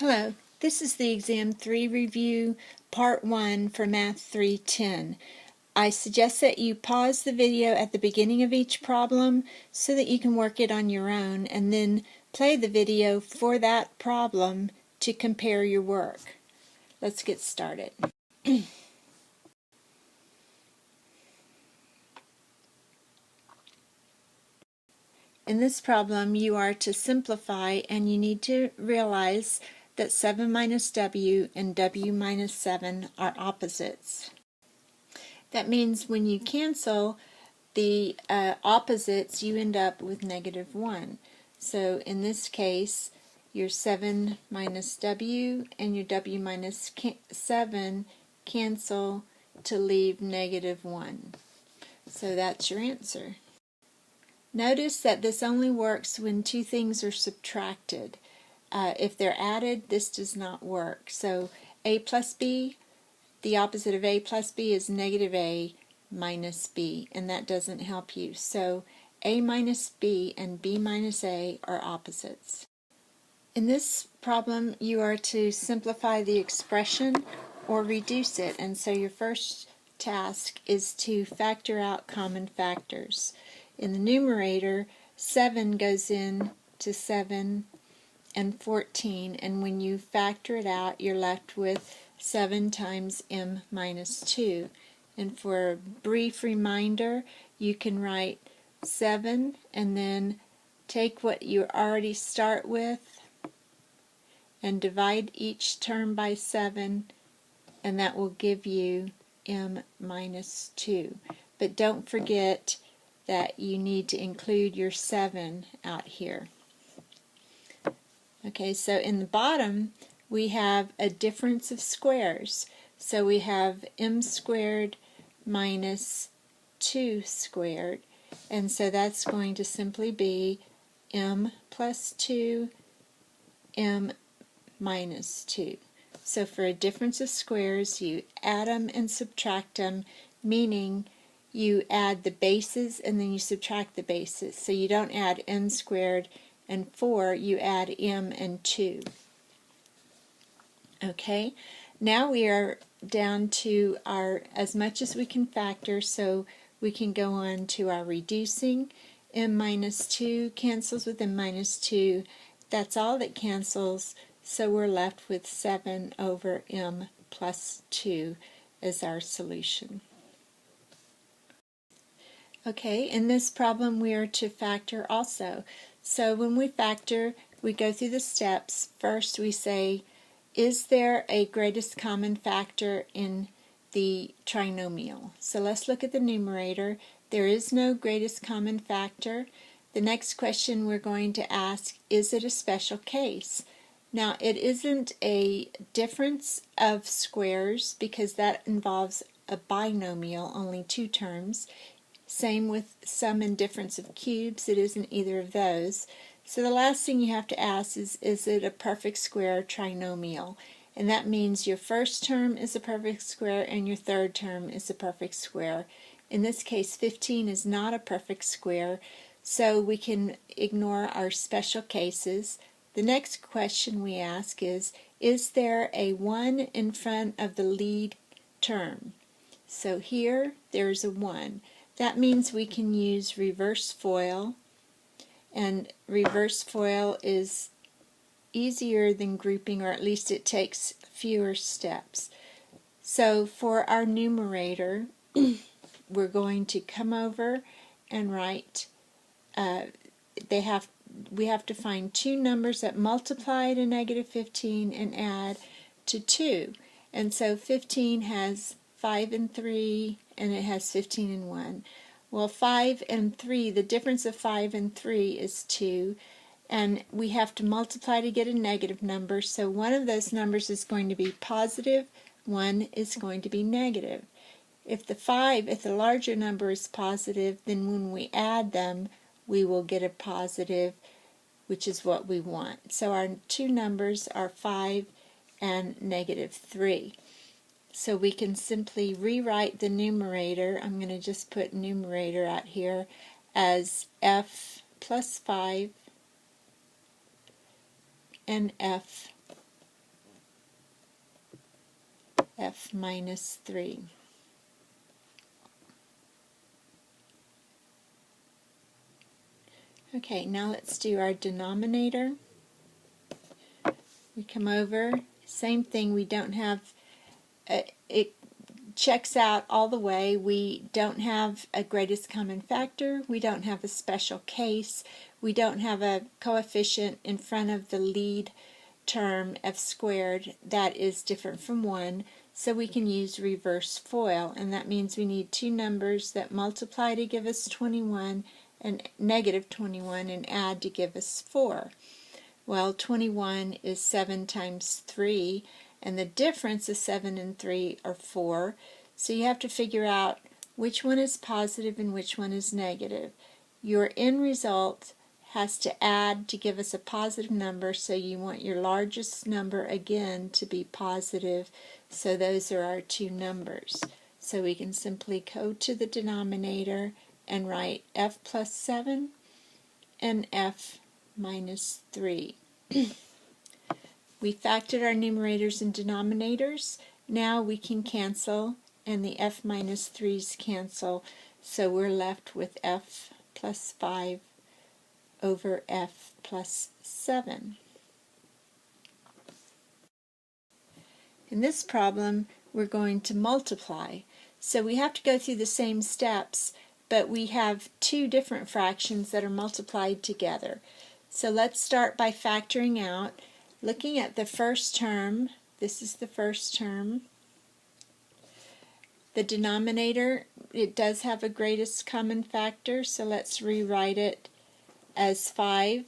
Hello, this is the Exam 3 review, Part 1 for Math 310. I suggest that you pause the video at the beginning of each problem so that you can work it on your own and then play the video for that problem to compare your work. Let's get started. In this problem, you are to simplify, and you need to realize that 7 minus w and w minus 7 are opposites. That means when you cancel the opposites, you end up with -1. So in this case, your 7 minus w and your w minus 7 cancel to leave -1. So that's your answer. Notice that this only works when two things are subtracted. If they're added, this does not work. So a plus b, the opposite of a plus b is -a minus b, and that doesn't help you. So a minus b and b minus a are opposites. In this problem, you are to simplify the expression or reduce it, and so your first task is to factor out common factors. In the numerator, 7 goes in to 7 and 14, and when you factor it out, you're left with 7 times m minus 2. And for a brief reminder, you can write 7 and then take what you already start with and divide each term by 7, and that will give you m minus 2. But don't forget that you need to include your 7 out here. Okay, so in the bottom we have a difference of squares. So we have m squared minus 2 squared, and so that's going to simply be m plus 2, m minus 2. So for a difference of squares, you add them and subtract them, meaning you add the bases and then you subtract the bases. So you don't add m squared and 4, you add m and 2. Okay, now we are down to our as much as we can factor, so we can go on to our reducing. M minus 2 cancels with m minus 2. That's all that cancels, so we're left with 7 over m plus 2 as our solution. Okay, in this problem we are to factor also. So when we factor, we go through the steps. First we say, is there a greatest common factor in the trinomial? So let's look at the numerator. There is no greatest common factor. The next question we're going to ask, is it a special case? Now it isn't a difference of squares because that involves a binomial, only 2 terms. Same with sum and difference of cubes, it isn't either of those. So the last thing you have to ask is it a perfect square trinomial? And that means your first term is a perfect square and your third term is a perfect square. In this case, 15 is not a perfect square, so we can ignore our special cases. The next question we ask is there a 1 in front of the lead term? So here, there's a 1. That means we can use reverse FOIL, and reverse FOIL is easier than grouping, or at least it takes fewer steps. So for our numerator, we're going to come over and write, we have to find 2 numbers that multiply to -15 and add to 2. And so 15 has 5 and 3, and it has 15 and 1. Well, 5 and 3, the difference of 5 and 3 is 2, and we have to multiply to get a negative number, so one of those numbers is going to be positive, one is going to be negative. If the larger number is positive, then when we add them, we will get a positive, which is what we want. So our 2 numbers are 5 and -3. So we can simply rewrite the numerator. I'm going to just put numerator out here as f plus 5 and f f minus 3. Okay, now let's do our denominator. We come over, same thing, we don't have, it checks out all the way. We don't have a greatest common factor, we don't have a special case, we don't have a coefficient in front of the lead term f squared that is different from 1, so we can use reverse FOIL, and that means we need two numbers that multiply to give us 21 and negative 21 and add to give us 4. Well, 21 is 7 times 3, and the difference of 7 and 3 are 4, so you have to figure out which one is positive and which one is negative. Your end result has to add to give us a positive number, so you want your largest number again to be positive, so those are our two numbers. So we can simply go to the denominator and write f plus 7 and f minus 3. We factored our numerators and denominators. Now we can cancel, and the f minus 3's cancel, so we're left with f plus 5 over f plus 7. In this problem, we're going to multiply. So we have to go through the same steps, but we have two different fractions that are multiplied together. So let's start by factoring out. Looking at the first term, this is the first term. The denominator, it does have a greatest common factor, so let's rewrite it as 5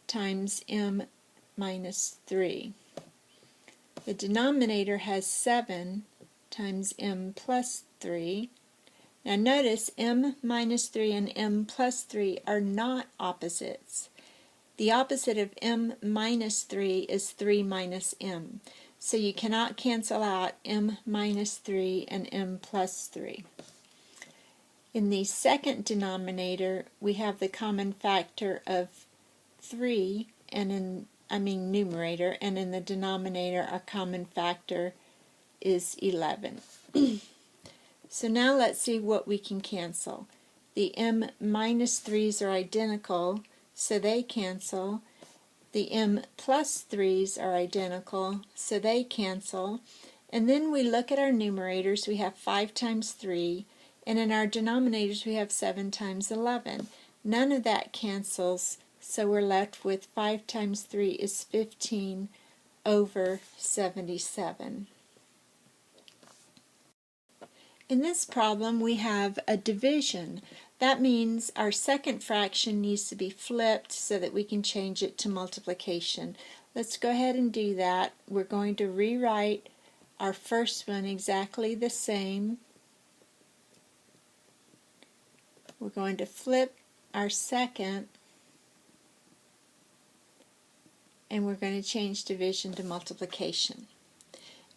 times m minus 3. The denominator has 7 times m plus 3. Now notice m minus 3 and m plus 3 are not opposites. The opposite of m minus 3 is 3 minus m. So you cannot cancel out m minus 3 and m plus 3. In the second denominator, we have the common factor of 3, and numerator, and in the denominator, our common factor is 11. So now let's see what we can cancel. The m minus 3's are identical, so they cancel. The m plus 3's are identical, so they cancel. And then we look at our numerators. We have 5 times 3, and in our denominators we have 7 times 11. None of that cancels, so we're left with 5 times 3 is 15 over 77. In this problem we have a division. That means our second fraction needs to be flipped so that we can change it to multiplication. Let's go ahead and do that. We're going to rewrite our first one exactly the same. We're going to flip our second, and we're going to change division to multiplication.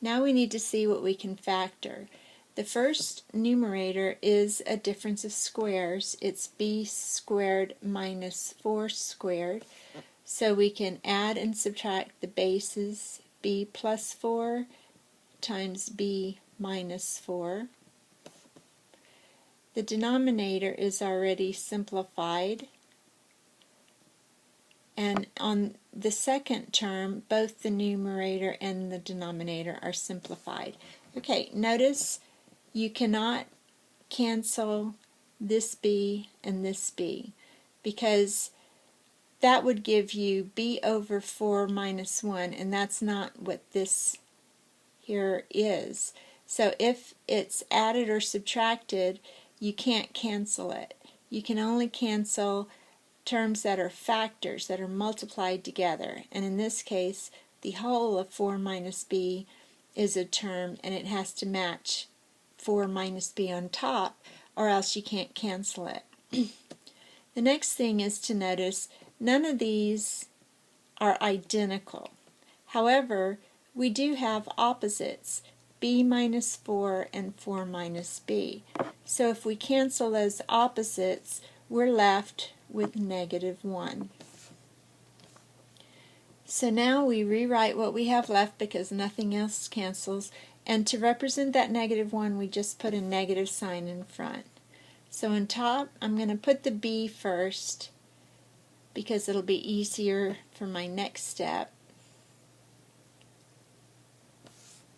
Now we need to see what we can factor. The first numerator is a difference of squares. It's b squared minus 4 squared. So we can add and subtract the bases. B plus 4 times b minus 4. The denominator is already simplified. And on the second term, both the numerator and the denominator are simplified. Okay, notice you cannot cancel this b and this b, because that would give you b over 4 minus 1, and that's not what this here is. So if it's added or subtracted, you can't cancel it. You can only cancel terms that are factors, that are multiplied together. And in this case, the whole of 4 minus b is a term, and it has to match 4 minus b on top, or else you can't cancel it. The next thing is to notice none of these are identical. However, we do have opposites, b minus 4 and 4 minus b. So if we cancel those opposites, we're left with negative 1. So now we rewrite what we have left because nothing else cancels, And to represent that -1, we just put a negative sign in front. So on top, I'm going to put the b first because it'll be easier for my next step.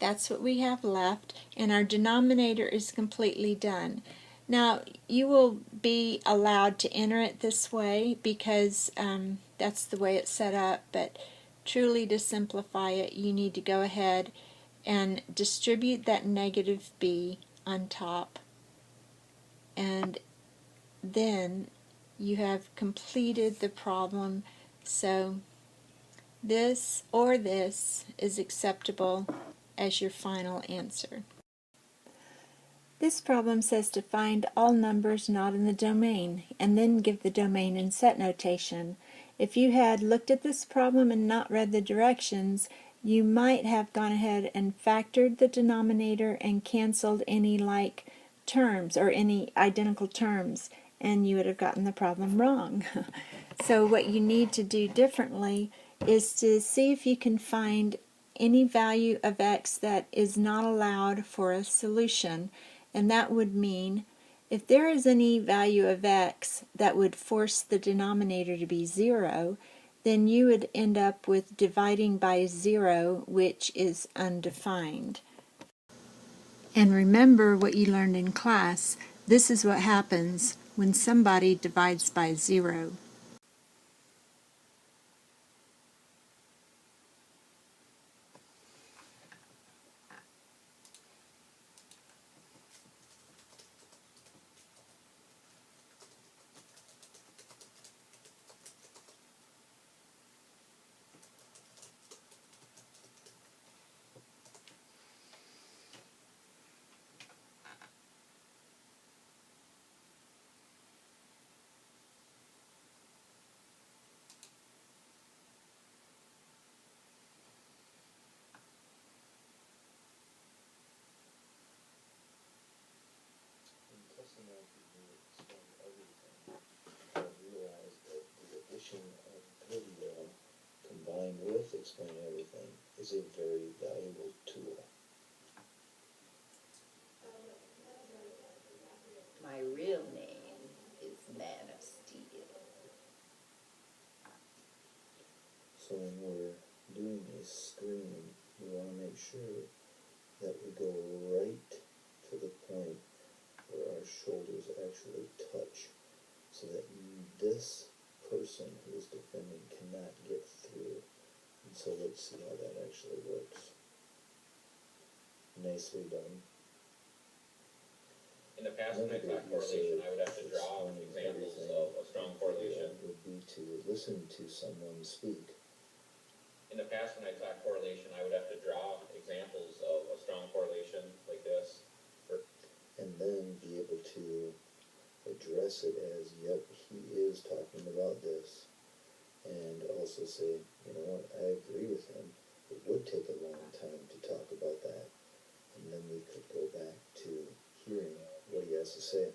That's what we have left, and our denominator is completely done. Now, you will be allowed to enter it this way because that's the way it's set up, but truly to simplify it, you need to go ahead and distribute that -b on top, and then you have completed the problem. So this or this is acceptable as your final answer. This problem says to find all numbers not in the domain and then give the domain in set notation. If you had looked at this problem and not read the directions, you might have gone ahead and factored the denominator and canceled any like terms or any identical terms, and you would have gotten the problem wrong. So what you need to do differently is to see if you can find any value of x that is not allowed for a solution, and that would mean if there is any value of x that would force the denominator to be 0, then you would end up with dividing by 0, which is undefined. And remember what you learned in class. This is what happens when somebody divides by 0. Combined with Explain Everything is a very valuable tool. My real name is Man of Steel. So when we're doing a screen, we want to make sure that we go right to the point where our shoulders actually touch, so that this person who is defending cannot get through. And so let's see how that actually works. Nicely done. In the past, when I taught correlation, I would have to draw examples of a strong correlation. Would be to listen to someone speak. In the past, when I taught correlation, I would have to draw examples of a strong correlation like this. And then be able to address it as, yep, he is talking about this. And also say, you know what, I agree with him. It would take a long time to talk about that. And then we could go back to hearing what he has to say.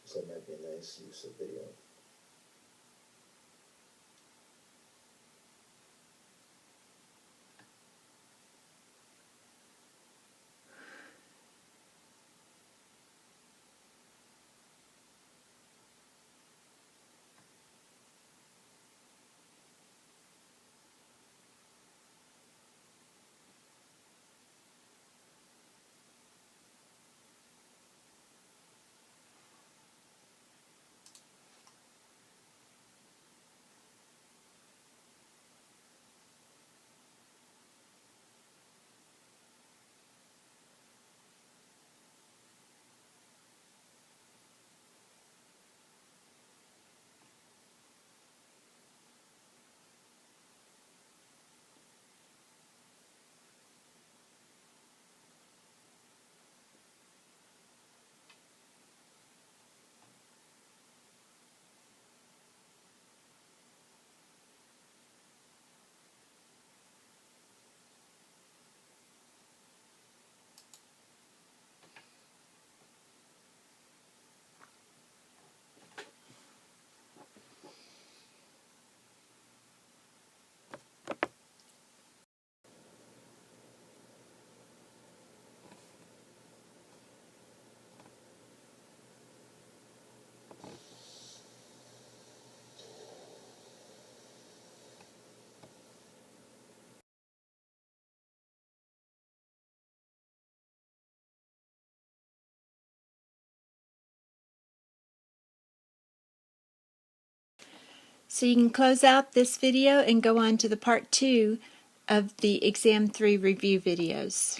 So that might be a nice use of video. So you can close out this video and go on to the part 2 of the Exam 3 review videos.